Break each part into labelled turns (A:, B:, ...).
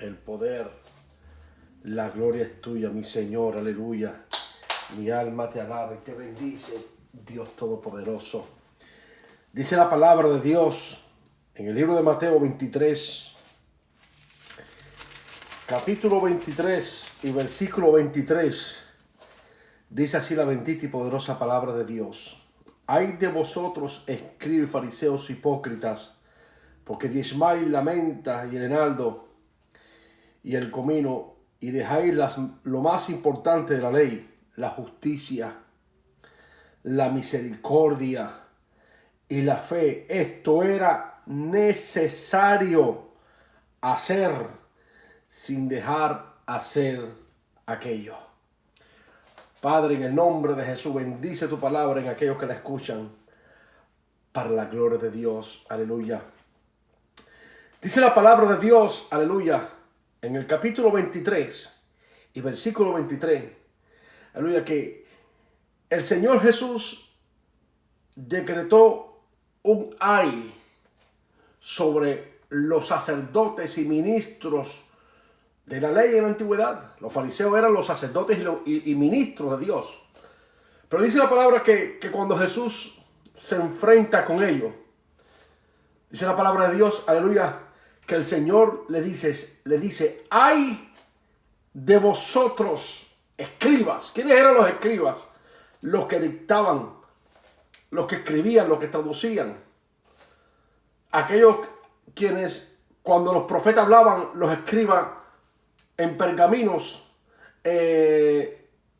A: el poder, la gloria es tuya, mi Señor, aleluya. Mi alma te alaba y te bendice, Dios Todopoderoso. Dice la palabra de Dios en el libro de Mateo 23, capítulo 23 y versículo 23. Dice así la bendita y poderosa palabra de Dios. Ay de vosotros, escribas y fariseos hipócritas, porque diezmáis la menta y el enaldo y el comino, y dejáis lo más importante de la ley, la justicia, la misericordia y la fe. Esto era necesario hacer sin dejar hacer aquello. Padre, en el nombre de Jesús, bendice tu palabra en aquellos que la escuchan, para la gloria de Dios. Aleluya. Dice la palabra de Dios, aleluya, en el capítulo 23 y versículo 23, aleluya, que el Señor Jesús decretó un ay sobre los sacerdotes y ministros de la ley en la antigüedad. Los fariseos eran los sacerdotes y ministros de Dios. Pero dice la palabra que cuando Jesús se enfrenta con ellos, dice la palabra de Dios, aleluya, que el Señor le dice, ay de vosotros, escribas. ¿Quiénes eran los escribas? Los que dictaban, los que escribían, los que traducían. Aquellos quienes, cuando los profetas hablaban, los escribas en pergaminos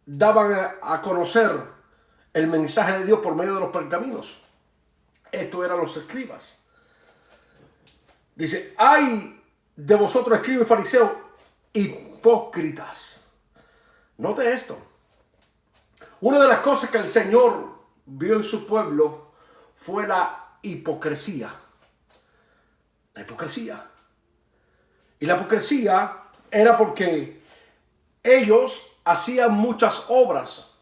A: daban a conocer el mensaje de Dios por medio de los pergaminos. Estos eran los escribas. Dice, ay de vosotros, escribas y fariseos, hipócritas. Note esto. Una de las cosas que el Señor vio en su pueblo fue la hipocresía. La hipocresía. Y la hipocresía era porque ellos hacían muchas obras.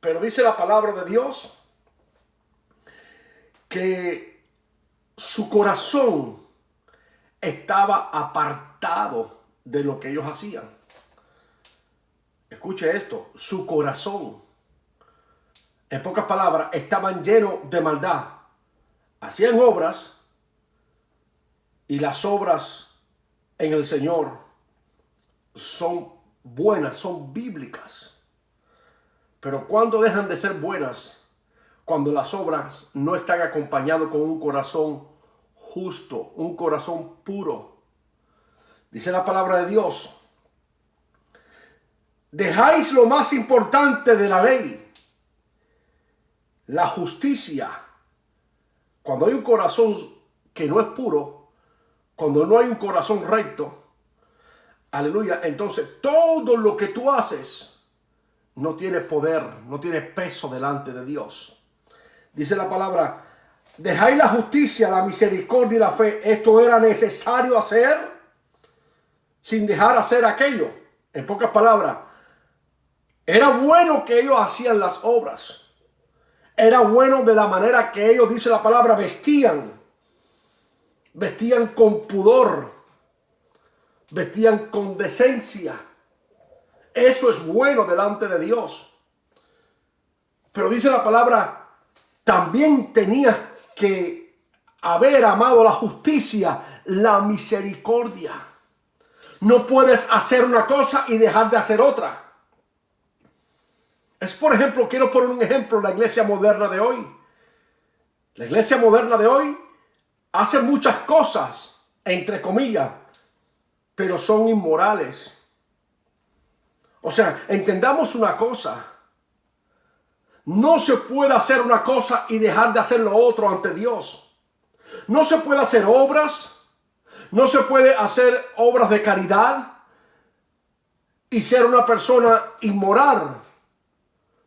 A: Pero dice la palabra de Dios que su corazón estaba apartado de lo que ellos hacían. Escuche esto, su corazón, en pocas palabras, estaban llenos de maldad. Hacían obras y las obras en el Señor son buenas, son bíblicas. Pero cuando dejan de ser buenas, cuando las obras no están acompañadas con un corazón justo, un corazón puro. Dice la palabra de Dios, dejáis lo más importante de la ley, la justicia. Cuando hay un corazón que no es puro, cuando no hay un corazón recto, aleluya, entonces todo lo que tú haces no tiene poder, no tiene peso delante de Dios. Dice la palabra, dejáis la justicia, la misericordia y la fe. Esto era necesario hacer sin dejar hacer aquello. En pocas palabras, era bueno que ellos hacían las obras. Era bueno de la manera que ellos, dice la palabra, vestían. Vestían con pudor. Vestían con decencia. Eso es bueno delante de Dios. Pero dice la palabra, también tenías que haber amado la justicia, la misericordia. No puedes hacer una cosa y dejar de hacer otra. Es, por ejemplo, quiero poner un ejemplo, la iglesia moderna de hoy. La iglesia moderna de hoy hace muchas cosas, entre comillas, pero son inmorales. O sea, entendamos una cosa. No se puede hacer una cosa y dejar de hacer lo otro ante Dios. No se puede hacer obras. No se puede hacer obras de caridad y ser una persona inmoral.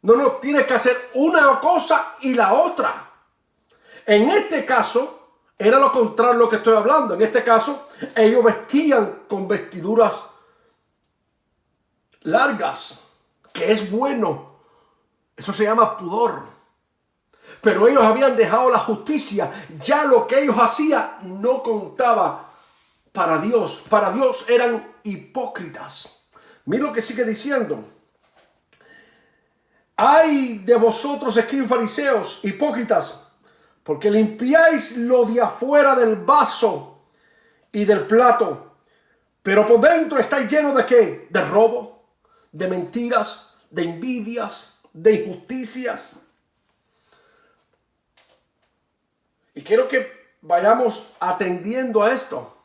A: No, tienes que hacer una cosa y la otra. En este caso, era lo contrario de lo que estoy hablando. En este caso, ellos vestían con vestiduras largas, que es bueno. Eso se llama pudor. Pero ellos habían dejado la justicia. Ya lo que ellos hacían no contaba para Dios. Para Dios eran hipócritas. Mira lo que sigue diciendo. Ay de vosotros, escribas fariseos, hipócritas, porque limpiáis lo de afuera del vaso y del plato, pero por dentro estáis llenos ¿de qué? De robo, de mentiras, de envidias, de injusticias. Y quiero que vayamos atendiendo a esto,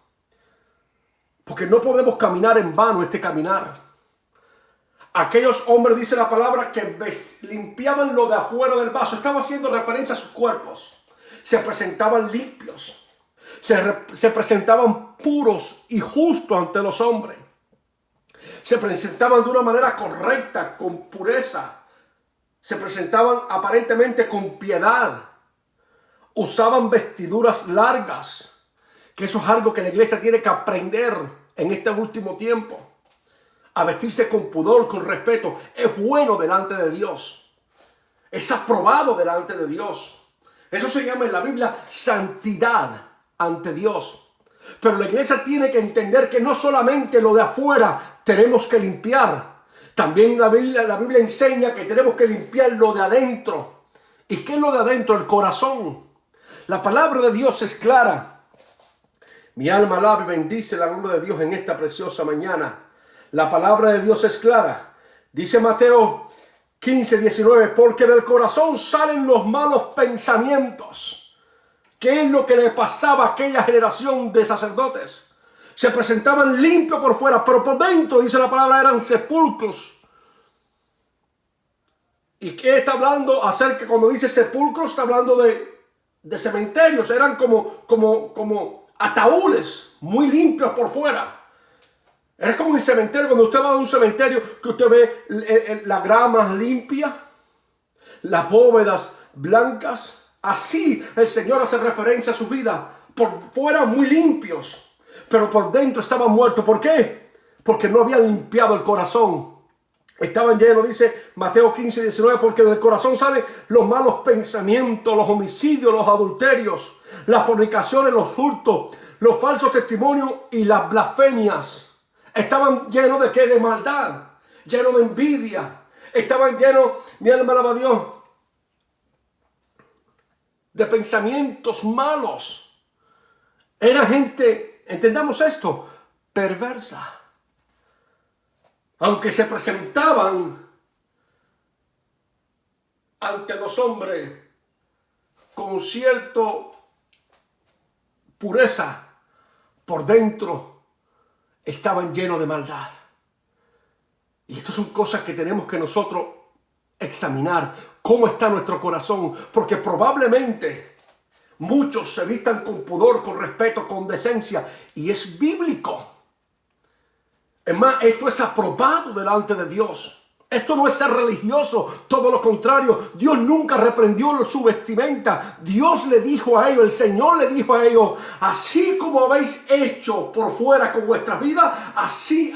A: porque no podemos caminar en vano este caminar. Aquellos hombres, dice la palabra, que limpiaban lo de afuera del vaso. Estaba haciendo referencia a sus cuerpos. Se presentaban limpios. Se presentaban puros y justos ante los hombres. Se presentaban de una manera correcta, con pureza. Se presentaban aparentemente con piedad. Usaban vestiduras largas. Que eso es algo que la iglesia tiene que aprender en este último tiempo. A vestirse con pudor, con respeto. Es bueno delante de Dios. Es aprobado delante de Dios. Eso se llama en la Biblia santidad ante Dios. Pero la iglesia tiene que entender que no solamente lo de afuera tenemos que limpiar. También la Biblia enseña que tenemos que limpiar lo de adentro. ¿Y qué es lo de adentro? El corazón. La palabra de Dios es clara. Mi alma alaba y bendice la gloria de Dios en esta preciosa mañana. La palabra de Dios es clara. Dice Mateo 15:19, porque del corazón salen los malos pensamientos. ¿Qué es lo que le pasaba a aquella generación de sacerdotes? Se presentaban limpios por fuera, pero por dentro, dice la palabra, eran sepulcros. ¿Y qué está hablando acerca? Cuando dice sepulcros, está hablando de cementerios. Eran como ataúdes muy limpios por fuera. Es como un cementerio. Cuando usted va a un cementerio, que usted ve la grama limpia, las bóvedas blancas. Así el Señor hace referencia a su vida. Por fuera muy limpios, pero por dentro estaban muertos. ¿Por qué? Porque no habían limpiado el corazón. Estaban llenos, dice Mateo 15:19, porque del corazón salen los malos pensamientos, los homicidios, los adulterios, las fornicaciones, los hurtos, los falsos testimonios y las blasfemias. Estaban llenos de qué? De maldad, llenos de envidia. Estaban llenos, mi alma alaba a Dios, de pensamientos malos. Era gente, entendamos esto, perversa. Aunque se presentaban ante los hombres con cierta pureza, por dentro estaban llenos de maldad. Y estas son cosas que tenemos que nosotros examinar. ¿Cómo está nuestro corazón? Porque probablemente muchos se vistan con pudor, con respeto, con decencia. Y es bíblico. Es más, esto es aprobado delante de Dios. Esto no es ser religioso, todo lo contrario. Dios nunca reprendió su vestimenta. Dios le dijo a ellos, el Señor le dijo a ellos, así como habéis hecho por fuera con vuestra vida, así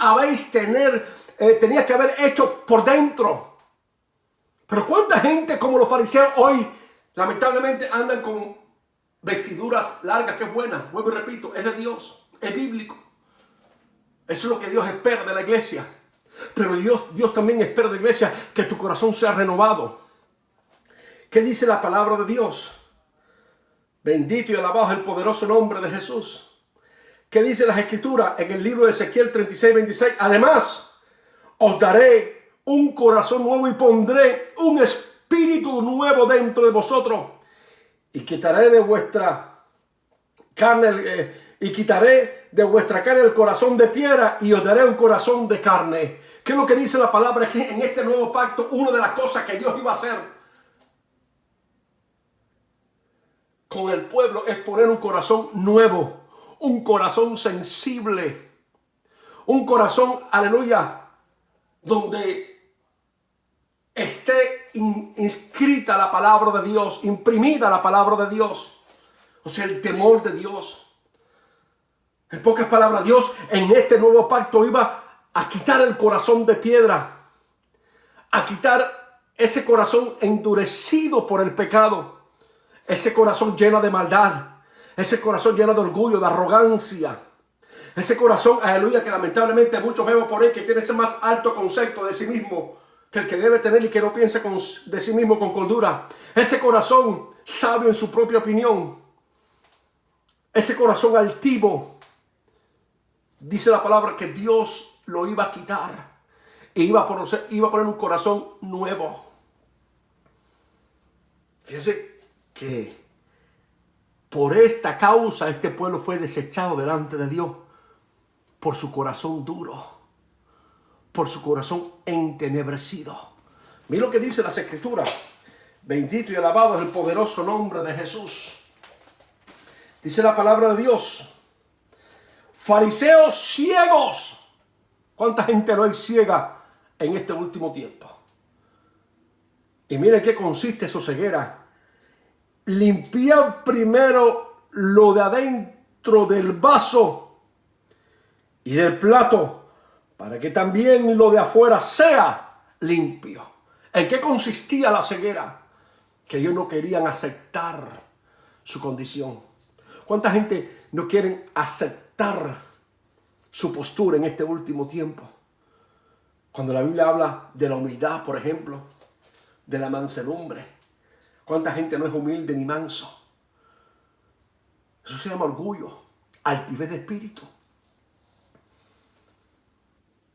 A: tenías que haber hecho por dentro. Pero cuánta gente como los fariseos hoy, lamentablemente andan con vestiduras largas, que es buena. Vuelvo y repito, es de Dios, es bíblico. Eso es lo que Dios espera de la iglesia. Pero Dios también espera de la iglesia que tu corazón sea renovado. ¿Qué dice la palabra de Dios? Bendito y alabado es el poderoso nombre de Jesús. ¿Qué dice las Escrituras en el libro de Ezequiel 36:26? Además, os daré un corazón nuevo y pondré un espíritu nuevo dentro de vosotros. Y quitaré de vuestra carne el corazón de piedra y os daré un corazón de carne. ¿Qué es lo que dice la palabra? Es que en este nuevo pacto, una de las cosas que Dios iba a hacer con el pueblo es poner un corazón nuevo, un corazón sensible, un corazón, aleluya, donde esté inscrita la palabra de Dios, imprimida la palabra de Dios, o sea, el temor de Dios. En pocas palabras, Dios en este nuevo pacto iba a quitar el corazón de piedra, a quitar ese corazón endurecido por el pecado, ese corazón lleno de maldad, ese corazón lleno de orgullo, de arrogancia, ese corazón, aleluya, que lamentablemente muchos vemos por ahí que tiene ese más alto concepto de sí mismo que el que debe tener y que no piensa de sí mismo con cordura. Ese corazón sabio en su propia opinión, ese corazón altivo, dice la palabra que Dios lo iba a quitar e iba a poner un corazón nuevo. Fíjense que por esta causa este pueblo fue desechado delante de Dios por su corazón duro, por su corazón entenebrecido. Mira lo que dice las Escrituras. Bendito y alabado es el poderoso nombre de Jesús. Dice la palabra de Dios: fariseos ciegos. ¿Cuánta gente no hay ciega en este último tiempo? Y miren qué consiste su ceguera. Limpiar primero lo de adentro del vaso y del plato, para que también lo de afuera sea limpio. ¿En qué consistía la ceguera? Que ellos no querían aceptar su condición. ¿Cuánta gente no quieren aceptar su postura en este último tiempo? Cuando la Biblia habla de la humildad, por ejemplo, de la mansedumbre, ¿cuánta gente no es humilde ni manso? Eso se llama orgullo, altivez de espíritu.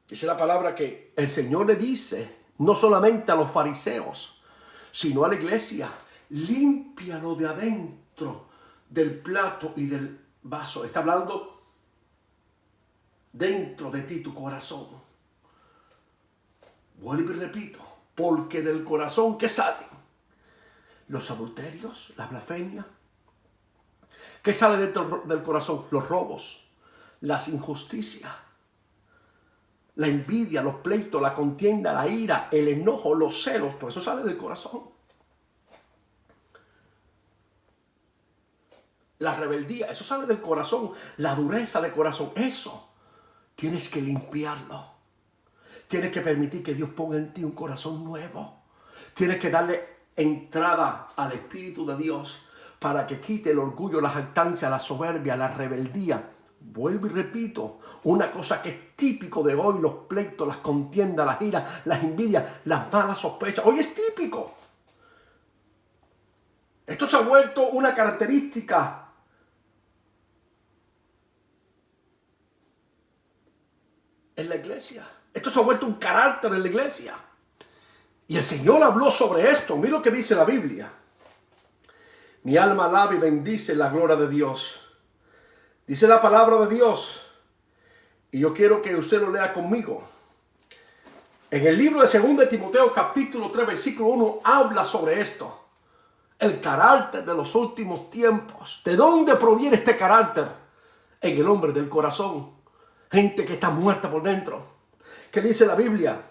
A: Dice la palabra que el Señor le dice, no solamente a los fariseos, sino a la iglesia: límpialo de adentro del plato y del vaso. Está hablando dentro de ti, tu corazón. Vuelvo y repito, porque del corazón, ¿qué salen? Los adulterios, las blasfemias. ¿Qué sale dentro del corazón? Los robos, las injusticias, la envidia, los pleitos, la contienda, la ira, el enojo, los celos. Todo eso sale del corazón. La rebeldía, eso sale del corazón. La dureza del corazón, eso tienes que limpiarlo. Tienes que permitir que Dios ponga en ti un corazón nuevo. Tienes que darle entrada al Espíritu de Dios para que quite el orgullo, la jactancia, la soberbia, la rebeldía. Vuelvo y repito, una cosa que es típico de hoy: los pleitos, las contiendas, las iras, las envidias, las malas sospechas. Hoy es típico. Esto se ha vuelto una característica en la iglesia. Esto se ha vuelto un carácter en la iglesia. Y el Señor habló sobre esto. Mira lo que dice la Biblia. Mi alma alaba y bendice la gloria de Dios. Dice la palabra de Dios, y yo quiero que usted lo lea conmigo. En el libro de 2 de Timoteo, capítulo 3, versículo 1, habla sobre esto. El carácter de los últimos tiempos. ¿De dónde proviene este carácter? En el hombre del corazón. Gente que está muerta por dentro. ¿Qué dice la Biblia?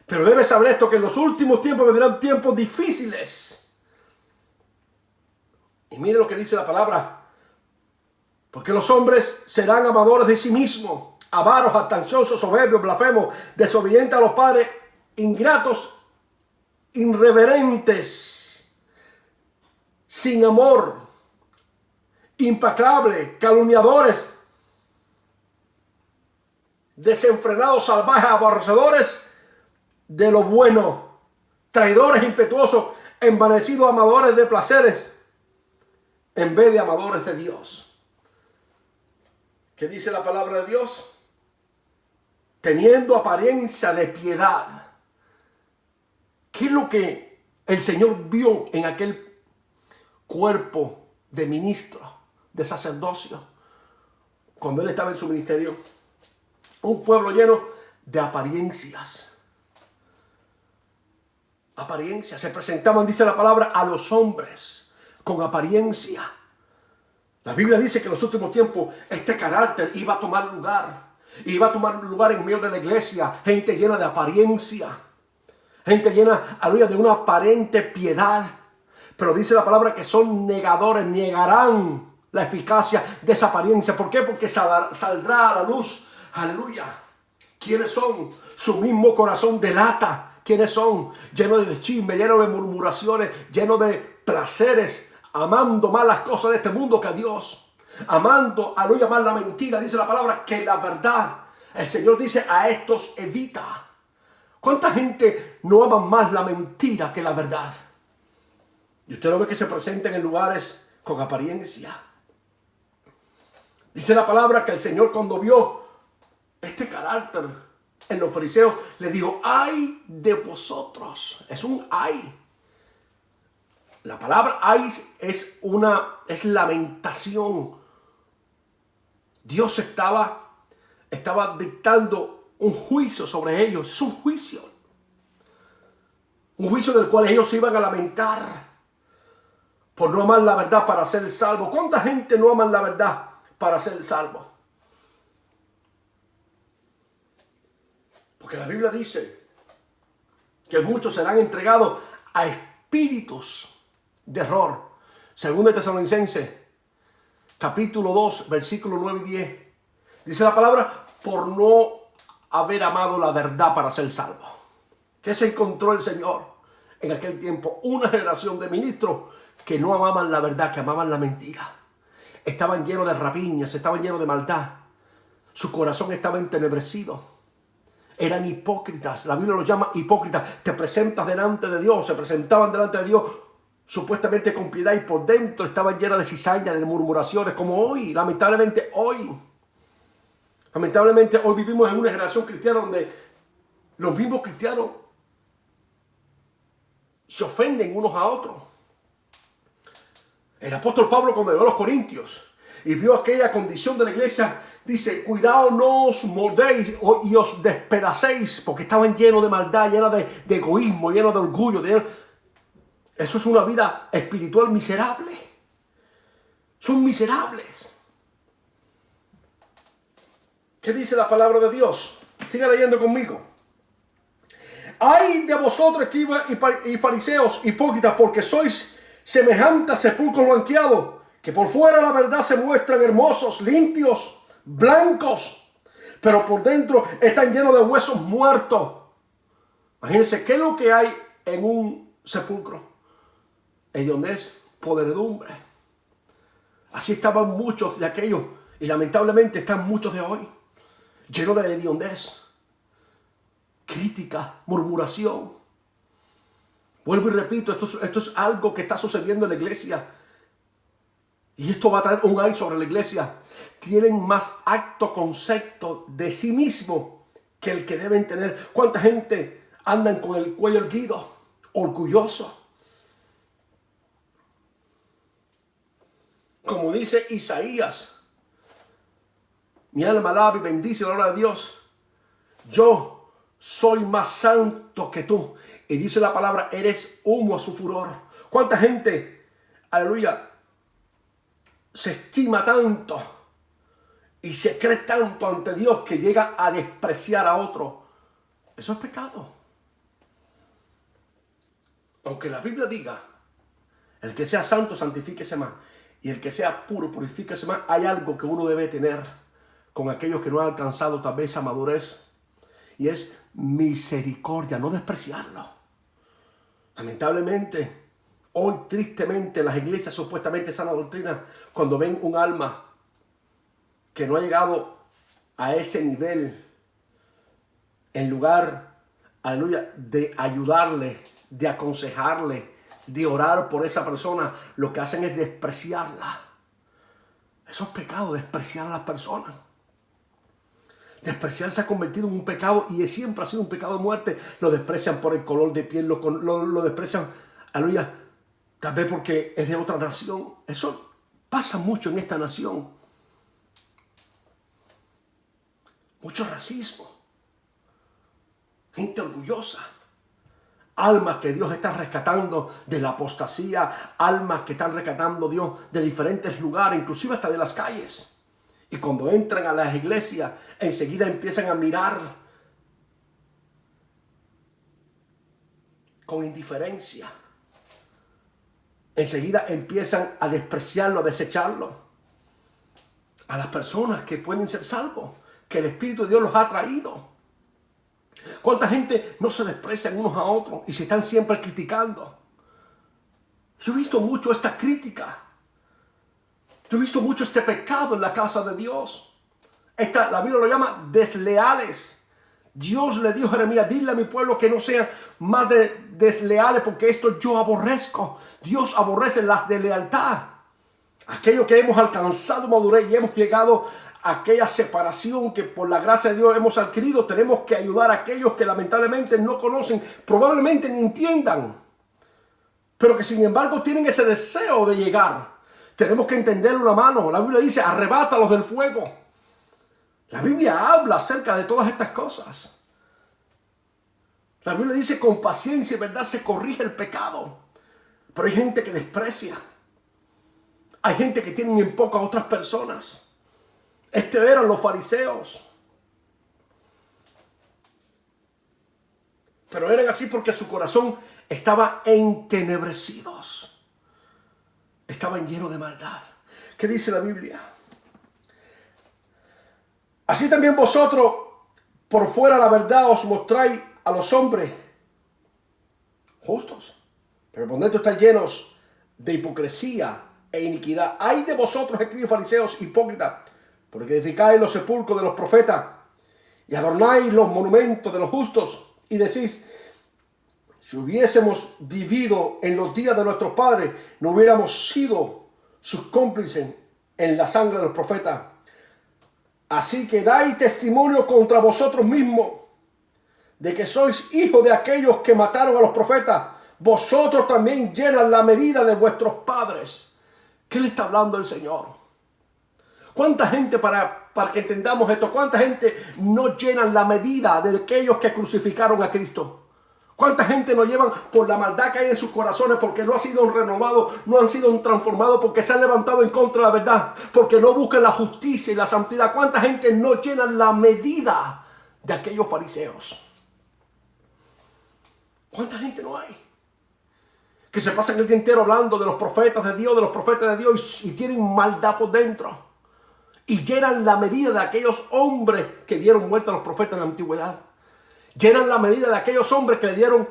A: Pero debes saber esto, que en los últimos tiempos vendrán tiempos difíciles. Y mire lo que dice la palabra. Porque los hombres serán amadores de sí mismos, avaros, jactanciosos, soberbios, blasfemos, desobedientes a los padres, ingratos, irreverentes, sin amor, implacables, calumniadores, desenfrenados, salvajes, aborrecedores de lo bueno, traidores, impetuosos, envanecidos, amadores de placeres, en vez de amadores de Dios. ¿Qué dice la palabra de Dios? Teniendo apariencia de piedad. ¿Qué es lo que el Señor vio en aquel cuerpo de ministro, de sacerdocio, cuando Él estaba en su ministerio? Un pueblo lleno de apariencias. Apariencias. Se presentaban, dice la palabra, a los hombres con apariencia. La Biblia dice que en los últimos tiempos este carácter iba a tomar lugar. Iba a tomar lugar en medio de la iglesia. Gente llena de apariencia. Gente llena, aleluya, de una aparente piedad. Pero dice la palabra que son negadores. Negarán la eficacia de esa apariencia. ¿Por qué? Porque saldrá a la luz. Aleluya. ¿Quiénes son? Su mismo corazón delata. ¿Quiénes son? Lleno de chisme, lleno de murmuraciones, lleno de placeres. amando más las cosas de este mundo que a Dios, amando, aleluya, más la mentira, dice la palabra, que la verdad. El Señor dice, a estos evita. ¿Cuánta gente no ama más la mentira que la verdad? Y usted lo ve que se presentan en lugares con apariencia. Dice la palabra que el Señor, cuando vio este carácter en los fariseos, le dijo, ay de vosotros. Es un ay. La palabra ay es lamentación. Dios estaba dictando un juicio sobre ellos. Es un juicio. Un juicio del cual ellos se iban a lamentar por no amar la verdad para ser salvo. ¿Cuánta gente no ama la verdad para ser salvo? Porque la Biblia dice que muchos serán entregados a espíritus de error. Según de Tesalonicenses, capítulo 2, versículos 9 y 10. Dice la palabra, por no haber amado la verdad para ser salvo. ¿Qué se encontró el Señor en aquel tiempo? Una generación de ministros que no amaban la verdad, que amaban la mentira. Estaban llenos de rapiñas, estaban llenos de maldad. Su corazón estaba entenebrecido. Eran hipócritas. La Biblia los llama hipócritas. Te presentas delante de Dios. Se presentaban delante de Dios supuestamente con piedad y por dentro estaban llenas de cizaña, de murmuraciones, como hoy. Lamentablemente hoy vivimos en una generación cristiana donde los mismos cristianos se ofenden unos a otros. El apóstol Pablo, cuando llegó a los Corintios y vio aquella condición de la iglesia, dice, cuidado, no os mordéis y os despedacéis, porque estaban llenos de maldad, llenos de egoísmo, llenos de orgullo. Eso es una vida espiritual miserable. Son miserables. ¿Qué dice la palabra de Dios? Siga leyendo conmigo. Ay de vosotros, escribas y fariseos, hipócritas, porque sois semejantes a sepulcros blanqueados, que por fuera la verdad se muestran hermosos, limpios, blancos, pero por dentro están llenos de huesos muertos. Imagínense, ¿qué es lo que hay en un sepulcro? Hediondez, podredumbre. Así estaban muchos de aquellos, y lamentablemente están muchos de hoy, llenos de hediondez, crítica, murmuración. Vuelvo y repito, esto es algo que está sucediendo en la iglesia. Y esto va a traer un ay sobre la iglesia. Tienen más acto, concepto de sí mismo que el que deben tener. ¿Cuánta gente andan con el cuello erguido, orgulloso? Como dice Isaías, mi alma alaba y bendice la gloria de Dios. Yo soy más santo que tú. Y dice la palabra, eres humo a su furor. ¿Cuánta gente, aleluya, se estima tanto y se cree tanto ante Dios que llega a despreciar a otro? Eso es pecado. Aunque la Biblia diga, el que sea santo, santifíquese más. Y el que sea puro, purifíquese más. Hay algo que uno debe tener con aquellos que no han alcanzado tal vez esa madurez. Y es misericordia, no despreciarlo. Lamentablemente, hoy tristemente las iglesias supuestamente sana doctrina, cuando ven un alma que no ha llegado a ese nivel, en lugar, aleluya, de ayudarle, de aconsejarle, de orar por esa persona, lo que hacen es despreciarla. Eso es pecado, despreciar a las personas. Despreciar se ha convertido en un pecado y siempre ha sido un pecado de muerte. Lo desprecian por el color de piel, lo desprecian, aleluya, tal vez porque es de otra nación. Eso pasa mucho en esta nación. Mucho racismo. Gente orgullosa. Almas que Dios está rescatando de la apostasía. Almas que están rescatando Dios de diferentes lugares, inclusive hasta de las calles. Y cuando entran a las iglesias, enseguida empiezan a mirar con indiferencia. Enseguida empiezan a despreciarlo, a desecharlo. A las personas que pueden ser salvos, que el Espíritu de Dios los ha traído. ¿Cuánta gente no se desprecian unos a otros y se están siempre criticando? Yo he visto mucho esta crítica. Yo he visto mucho este pecado en la casa de Dios. La Biblia lo llama desleales. Dios le dijo a Jeremías, dile a mi pueblo que no sean más desleales porque esto yo aborrezco. Dios aborrece la deslealtad. Aquellos que hemos alcanzado madurez y hemos llegado a aquella separación que por la gracia de Dios hemos adquirido, tenemos que ayudar a aquellos que lamentablemente no conocen, probablemente ni entiendan, pero que sin embargo tienen ese deseo de llegar. Tenemos que entenderlo una mano. La Biblia dice, arrebátalos del fuego. La Biblia habla acerca de todas estas cosas. La Biblia dice, con paciencia y verdad se corrige el pecado. Pero hay gente que desprecia. Hay gente que tiene en poco a otras personas. Eran los fariseos. Pero eran así porque su corazón estaba entenebrecidos. Estaban llenos de maldad. ¿Qué dice la Biblia? Así también vosotros, por fuera la verdad, os mostráis a los hombres justos, pero por dentro están llenos de hipocresía e iniquidad. Ay de vosotros, escribas fariseos hipócritas, porque edificáis los sepulcros de los profetas y adornáis los monumentos de los justos, y decís, si hubiésemos vivido en los días de nuestros padres, no hubiéramos sido sus cómplices en la sangre de los profetas. Así que dais testimonio contra vosotros mismos de que sois hijos de aquellos que mataron a los profetas. Vosotros también llenan la medida de vuestros padres. ¿Qué le está hablando el Señor? ¿Cuánta gente, para que entendamos esto, cuánta gente no llenan la medida de aquellos que crucificaron a Cristo? ¿Cuánta gente nos llevan por la maldad que hay en sus corazones porque no han sido renovados, no han sido transformados, porque se han levantado en contra de la verdad, porque no buscan la justicia y la santidad? ¿Cuánta gente no llenan la medida de aquellos fariseos? ¿Cuánta gente no hay? Que se pasan el día entero hablando de los profetas de Dios y tienen maldad por dentro. Y llenan la medida de aquellos hombres que dieron muerte a los profetas en la antigüedad. Llenan la medida de aquellos hombres que le dieron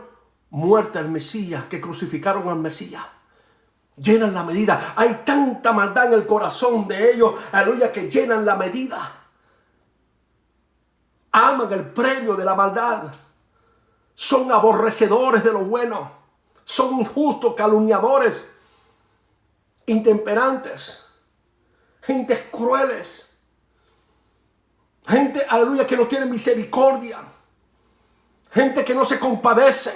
A: muerte al Mesías, que crucificaron al Mesías. Llenan la medida. Hay tanta maldad en el corazón de ellos, aleluya, que llenan la medida. Aman el premio de la maldad. Son aborrecedores de lo bueno. Son injustos, calumniadores, intemperantes, gentes crueles. Gente, aleluya, que no tiene misericordia. Gente que no se compadece.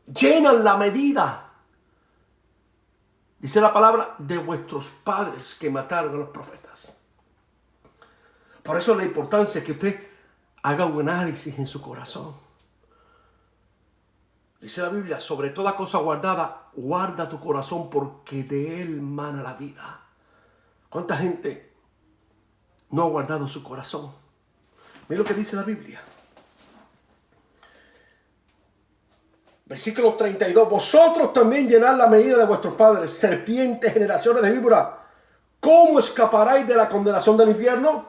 A: Llenan la medida, dice la palabra, de vuestros padres que mataron a los profetas. Por eso la importancia es que usted haga un análisis en su corazón. Dice la Biblia, sobre toda cosa guardada, guarda tu corazón porque de él mana la vida. ¿Cuánta gente no ha guardado su corazón? Mira lo que dice la Biblia. Versículo 32. Vosotros también llenad la medida de vuestros padres, serpientes, generaciones de víboras. ¿Cómo escaparáis de la condenación del infierno?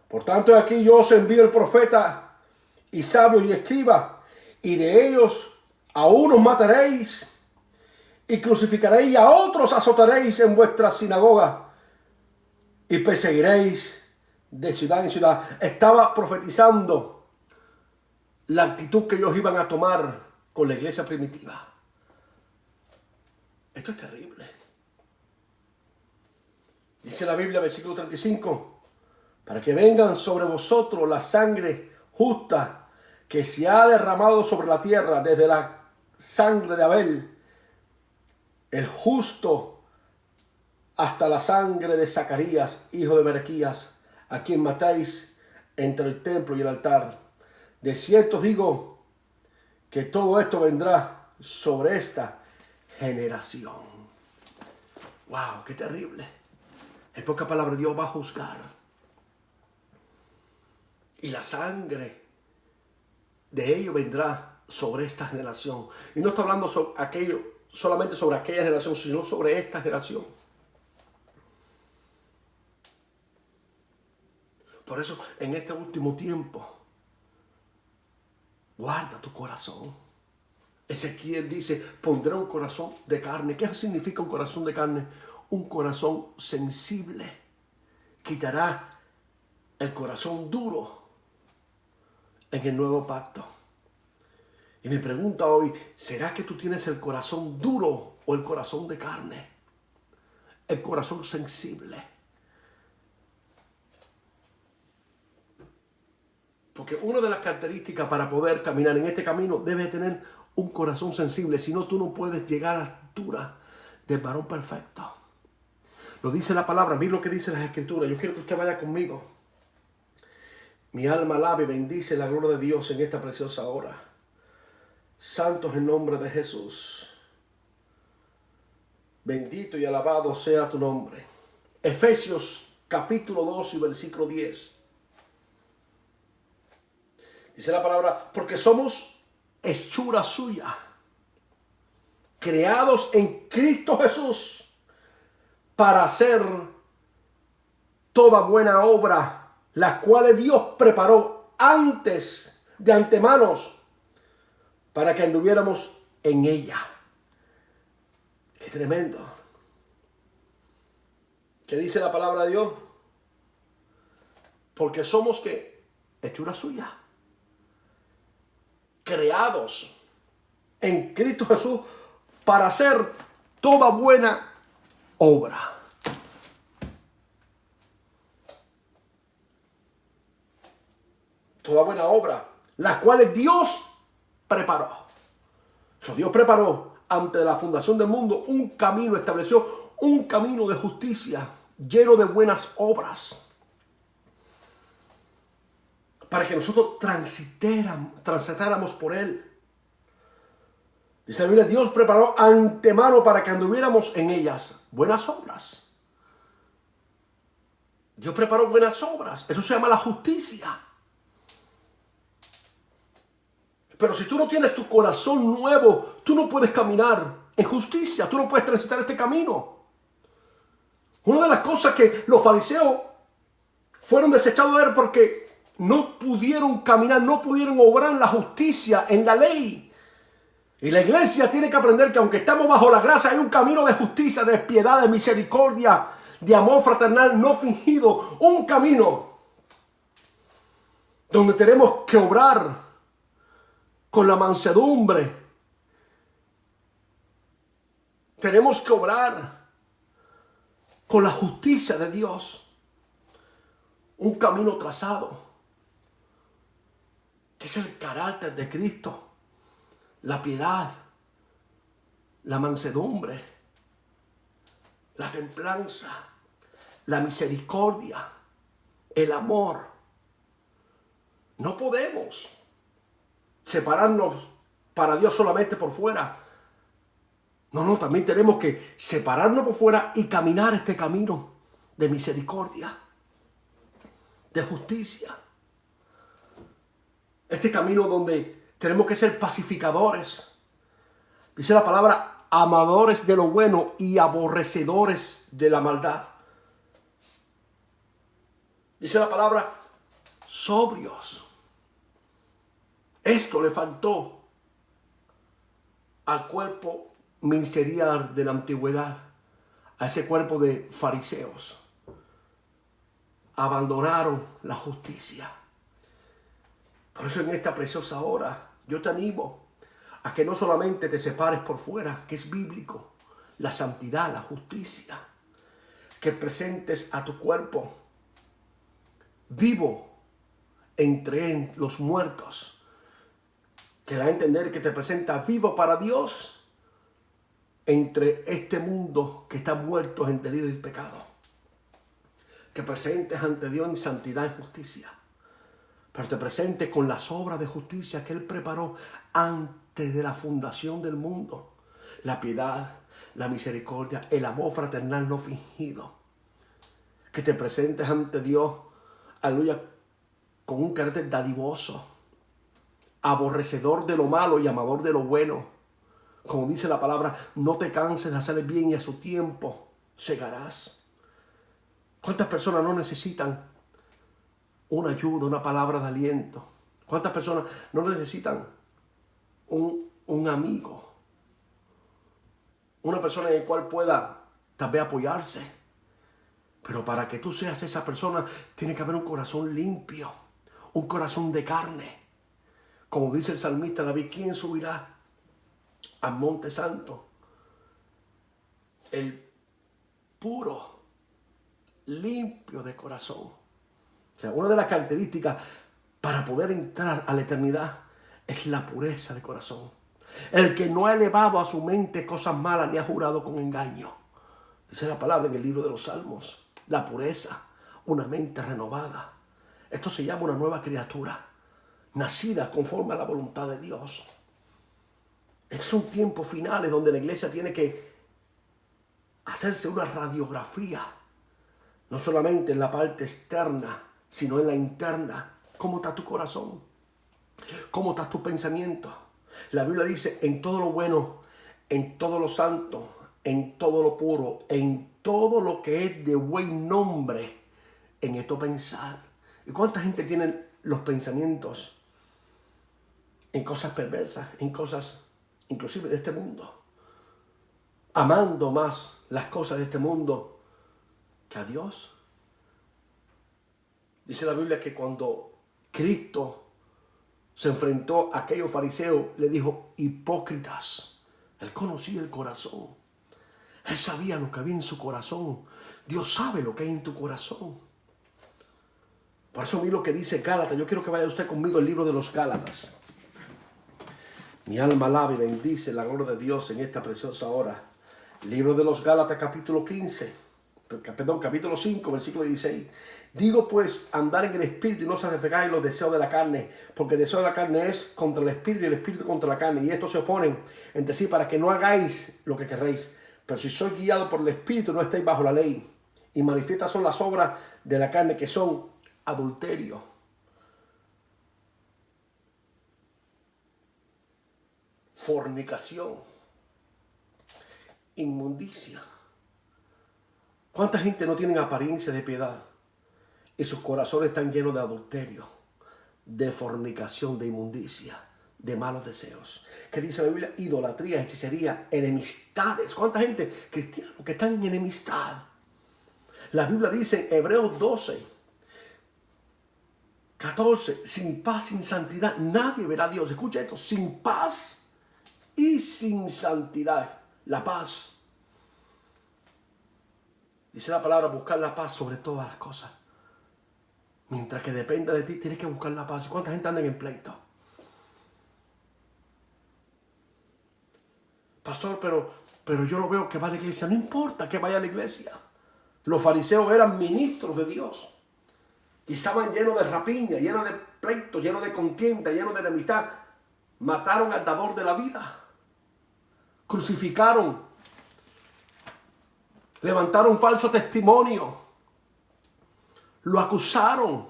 A: Por tanto, aquí yo os envío el profeta y sabio y escriba, y de ellos a unos mataréis y crucificaréis, y a otros azotaréis en vuestras sinagogas y perseguiréis de ciudad en ciudad. Estaba profetizando la actitud que ellos iban a tomar con la iglesia primitiva. Esto es terrible. Dice la Biblia, versículo 35, para que vengan sobre vosotros la sangre justa que se ha derramado sobre la tierra, desde la sangre de Abel, el justo, hasta la sangre de Zacarías, hijo de Berequías, a quien matáis entre el templo y el altar. De cierto os digo que todo esto vendrá sobre esta generación. ¡Wow! ¡Qué terrible! En pocas palabras, Dios va a juzgar. Y la sangre de ellos vendrá sobre esta generación. Y no está hablando sobre aquello, solamente sobre aquella generación, sino sobre esta generación. Por eso, en este último tiempo, guarda tu corazón. Ezequiel dice, pondré un corazón de carne. ¿Qué significa un corazón de carne? Un corazón sensible. Quitará el corazón duro en el nuevo pacto. Y me pregunta hoy, ¿será que tú tienes el corazón duro o el corazón de carne? El corazón sensible. Porque una de las características para poder caminar en este camino debe tener un corazón sensible. Si no, tú no puedes llegar a la altura del varón perfecto. Lo dice la palabra, mira lo que dice las escrituras. Yo quiero que usted vaya conmigo. Mi alma alaba y bendice la gloria de Dios en esta preciosa hora. Santo es el nombre de Jesús. Bendito y alabado sea tu nombre. Efesios capítulo 2 y versículo 10. Dice la palabra, porque somos hechura suya, creados en Cristo Jesús para hacer toda buena obra, la cual Dios preparó antes de antemanos para que anduviéramos en ella. Qué tremendo. ¿Qué dice la palabra de Dios? Porque somos ¿qué? Hechura suya, creados en Cristo Jesús para hacer toda buena obra. Toda buena obra, las cuales Dios preparó. Dios preparó antes de la fundación del mundo un camino, estableció un camino de justicia lleno de buenas obras para que nosotros transitáramos por él. Dice la Biblia, Dios preparó antemano para que anduviéramos en ellas buenas obras. Dios preparó buenas obras. Eso se llama la justicia. Pero si tú no tienes tu corazón nuevo, tú no puedes caminar en justicia. Tú no puedes transitar este camino. Una de las cosas que los fariseos fueron desechados era porque no pudieron caminar, no pudieron obrar en la justicia, en la ley. Y la iglesia tiene que aprender que aunque estamos bajo la gracia, hay un camino de justicia, de piedad, de misericordia, de amor fraternal no fingido. Un camino donde tenemos que obrar con la mansedumbre. Tenemos que obrar con la justicia de Dios. Un camino trazado, que es el carácter de Cristo. La piedad, la mansedumbre, la templanza, la misericordia, el amor. No podemos separarnos para Dios solamente por fuera. No, también tenemos que separarnos por fuera y caminar este camino de misericordia, de justicia. Este camino donde tenemos que ser pacificadores. Dice la palabra, amadores de lo bueno y aborrecedores de la maldad. Dice la palabra, sobrios. Esto le faltó al cuerpo ministerial de la antigüedad, a ese cuerpo de fariseos. Abandonaron la justicia. Por eso en esta preciosa hora yo te animo a que no solamente te separes por fuera, que es bíblico, la santidad, la justicia, que presentes a tu cuerpo vivo entre los muertos, que da a entender que te presenta vivo para Dios entre este mundo que está muerto en delito y pecado. Que presentes ante Dios en santidad y justicia, pero te presentes con las obras de justicia que Él preparó antes de la fundación del mundo. La piedad, la misericordia, el amor fraternal no fingido. Que te presentes ante Dios, aleluya, con un carácter dadivoso, aborrecedor de lo malo y amador de lo bueno. Como dice la palabra, no te canses de hacer el bien y a su tiempo segarás. ¿Cuántas personas no necesitan una ayuda, una palabra de aliento? ¿Cuántas personas no necesitan un un amigo, una persona en la cual pueda tal vez apoyarse. Pero para que tú seas esa persona, tiene que haber un corazón limpio, un corazón de carne. Como dice el salmista David, ¿quién subirá al monte santo? El puro, limpio de corazón. O sea, una de las características para poder entrar a la eternidad es la pureza de corazón. El que no ha elevado a su mente cosas malas ni ha jurado con engaño. Dice la palabra en el libro de los Salmos. La pureza, una mente renovada. Esto se llama una nueva criatura, nacida conforme a la voluntad de Dios. Es un tiempo final donde la iglesia tiene que hacerse una radiografía, no solamente en la parte externa, sino en la interna. ¿Cómo está tu corazón? ¿Cómo está tu pensamiento? La Biblia dice, en todo lo bueno, en todo lo santo, en todo lo puro, en todo lo que es de buen nombre, en esto pensar. ¿Y cuánta gente tiene los pensamientos en cosas perversas, en cosas inclusive de este mundo? Amando más las cosas de este mundo que a Dios. Dice la Biblia que cuando Cristo se enfrentó a aquellos fariseos, le dijo, hipócritas. Él conocía el corazón. Él sabía lo que había en su corazón. Dios sabe lo que hay en tu corazón. Por eso mira lo que dice Gálatas. Yo quiero que vaya usted conmigo al libro de los Gálatas. Mi alma alaba y bendice la gloria de Dios en esta preciosa hora. Libro de los Gálatas, capítulo 5, versículo 16. Digo pues, andar en el espíritu y no satisfagáis los deseos de la carne, porque el deseo de la carne es contra el espíritu y el espíritu contra la carne, y estos se oponen entre sí para que no hagáis lo que querréis. Pero si sois guiados por el espíritu, no estáis bajo la ley. Y manifiestas son las obras de la carne, que son adulterio, fornicación, inmundicia. ¿Cuánta gente no tiene apariencia de piedad y sus corazones están llenos de adulterio, de fornicación, de inmundicia, de malos deseos? ¿Qué dice la Biblia? Idolatría, hechicería, enemistades. ¿Cuánta gente cristiana que están en enemistad? La Biblia dice en Hebreos 12:14, sin paz, sin santidad, nadie verá a Dios. Escucha esto, sin paz y sin santidad. La paz. Dice la palabra, buscar la paz sobre todas las cosas. Mientras que dependa de ti, tienes que buscar la paz. ¿Cuánta gente anda en pleito? Pastor, pero yo lo veo que va a la iglesia. No importa que vaya a la iglesia. Los fariseos eran ministros de Dios. Y estaban llenos de rapiña, llenos de pleitos, llenos de contienda, llenos de enemistad. Mataron al dador de la vida. Crucificaron. Levantaron falso testimonio. Lo acusaron.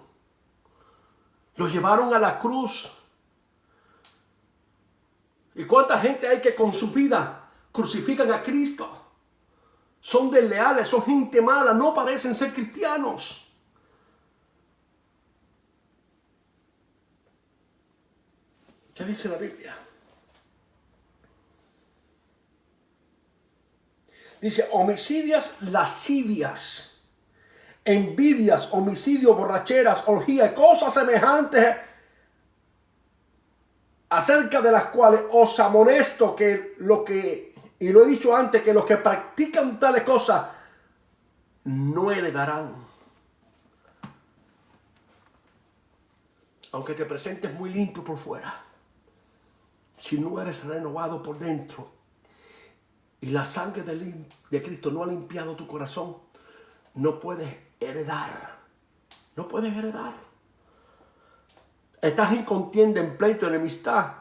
A: Lo llevaron a la cruz. ¿Y cuánta gente hay que con su vida crucifican a Cristo? Son desleales, son gente mala, no parecen ser cristianos. ¿Qué dice la Biblia? Dice, homicidias, lascivias, envidias, homicidios, borracheras, orgías, cosas semejantes, acerca de las cuales os amonesto y lo he dicho antes, que los que practican tales cosas no heredarán. Aunque te presentes muy limpio por fuera, si no eres renovado por dentro y la sangre de Cristo no ha limpiado tu corazón, no puedes heredar. No puedes heredar. Estás en contienda, en pleito, en enemistad.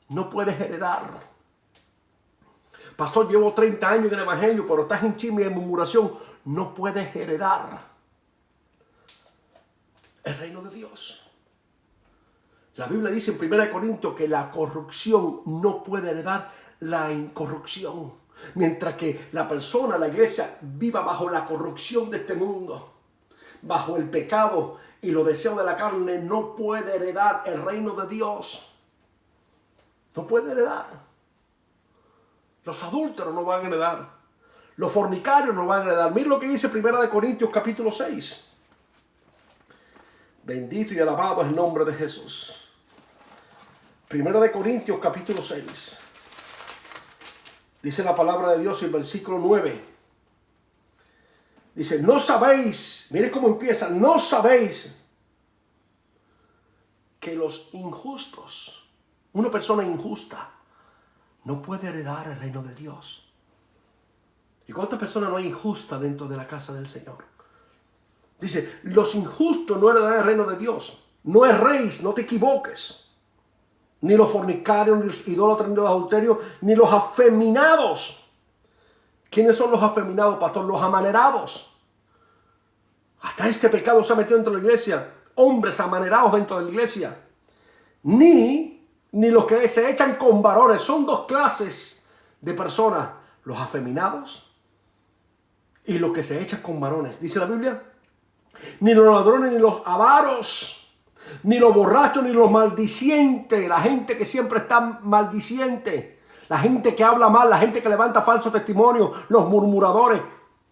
A: No puedes heredar. Pastor, llevo 30 años en el evangelio, pero estás en chisme y en murmuración. No puedes heredar el reino de Dios. La Biblia dice en 1 Corintios que la corrupción no puede heredar la incorrupción. Mientras que la persona, la iglesia, viva bajo la corrupción de este mundo, bajo el pecado y los deseos de la carne, no puede heredar el reino de Dios. No puede heredar. Los adúlteros no van a heredar. Los fornicarios no van a heredar. Mira lo que dice 1 Corintios capítulo 6. Bendito y alabado es el nombre de Jesús. 1 Corintios capítulo 6. Dice la palabra de Dios en el versículo 9. Dice, no sabéis, mire cómo empieza, no sabéis que los injustos, una persona injusta, no puede heredar el reino de Dios. ¿Y cuántas personas no hay injustas dentro de la casa del Señor? Dice, los injustos no heredarán el reino de Dios. No erréis, no te equivoques. Ni los fornicarios, ni los idólatras, ni los adulterios, ni los afeminados. ¿Quiénes son los afeminados, pastor? Los amanerados. Hasta este pecado se ha metido dentro de la iglesia. Hombres amanerados dentro de la iglesia. Ni los que se echan con varones. Son dos clases de personas. Los afeminados y los que se echan con varones. Dice la Biblia, ni los ladrones, ni los avaros, ni los borrachos, ni los maldicientes. La gente que siempre está maldiciente. La gente que habla mal, la gente que levanta falsos testimonios, los murmuradores.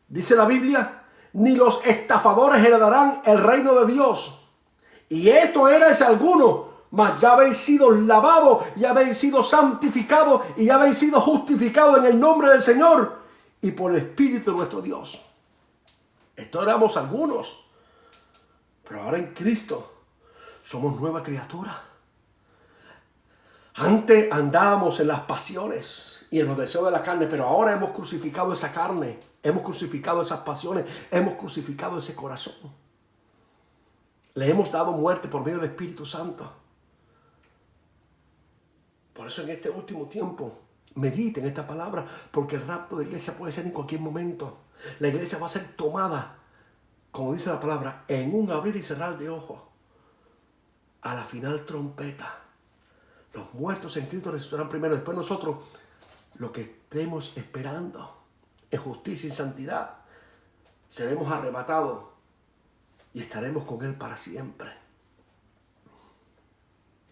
A: Dice la Biblia, ni los estafadores heredarán el reino de Dios. Y esto era ese alguno, mas ya habéis sido lavados, ya habéis sido santificados y ya habéis sido justificados en el nombre del Señor y por el Espíritu de nuestro Dios. Esto éramos algunos, pero ahora en Cristo somos nueva criatura. Antes andábamos en las pasiones y en los deseos de la carne, pero ahora hemos crucificado esa carne, hemos crucificado esas pasiones, hemos crucificado ese corazón. Le hemos dado muerte por medio del Espíritu Santo. Por eso en este último tiempo, mediten esta palabra, porque el rapto de la iglesia puede ser en cualquier momento. La iglesia va a ser tomada, como dice la palabra, en un abrir y cerrar de ojos. A la final trompeta. Los muertos en Cristo resucitarán primero. Después nosotros, lo que estemos esperando en justicia y santidad, seremos arrebatados y estaremos con Él para siempre.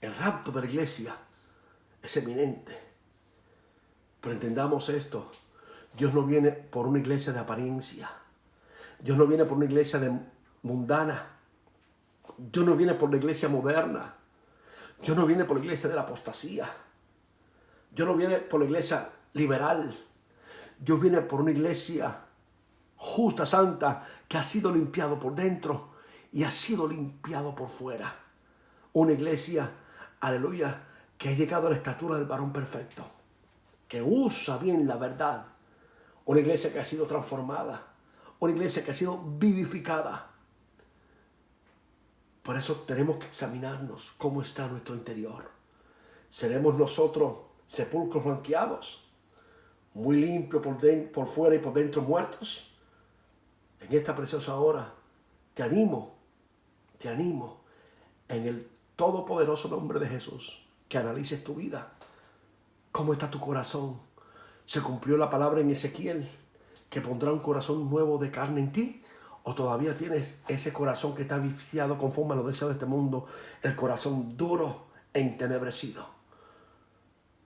A: El rapto de la iglesia es eminente. Pero entendamos esto. Dios no viene por una iglesia de apariencia. Dios no viene por una iglesia mundana. Dios no viene por la iglesia moderna. Dios no viene por la iglesia de la apostasía. Dios no viene por la iglesia liberal. Dios viene por una iglesia justa, santa, que ha sido limpiado por dentro y ha sido limpiado por fuera. Una iglesia, aleluya, que ha llegado a la estatura del varón perfecto, que usa bien la verdad. Una iglesia que ha sido transformada. Una iglesia que ha sido vivificada. Por eso tenemos que examinarnos cómo está nuestro interior. ¿Seremos nosotros sepulcros blanqueados, muy limpios por fuera y por dentro muertos? En esta preciosa hora te animo en el todopoderoso nombre de Jesús, que analices tu vida. ¿Cómo está tu corazón? ¿Se cumplió la palabra en Ezequiel, que pondrá un corazón nuevo de carne en ti? ¿O todavía tienes ese corazón que está viciado conforme a los deseos de este mundo? El corazón duro e entenebrecido.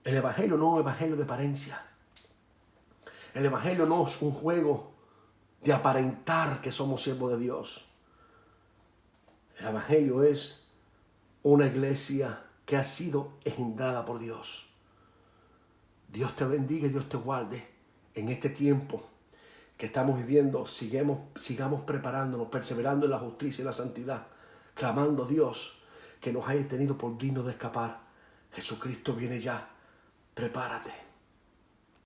A: El evangelio no es un evangelio de apariencia. El evangelio no es un juego de aparentar que somos siervos de Dios. El evangelio es una iglesia que ha sido engendrada por Dios. Dios te bendiga y Dios te guarde en este tiempo que estamos viviendo. Sigamos preparándonos, perseverando en la justicia y la santidad, clamando a Dios que nos haya tenido por dignos de escapar. Jesucristo viene ya. Prepárate.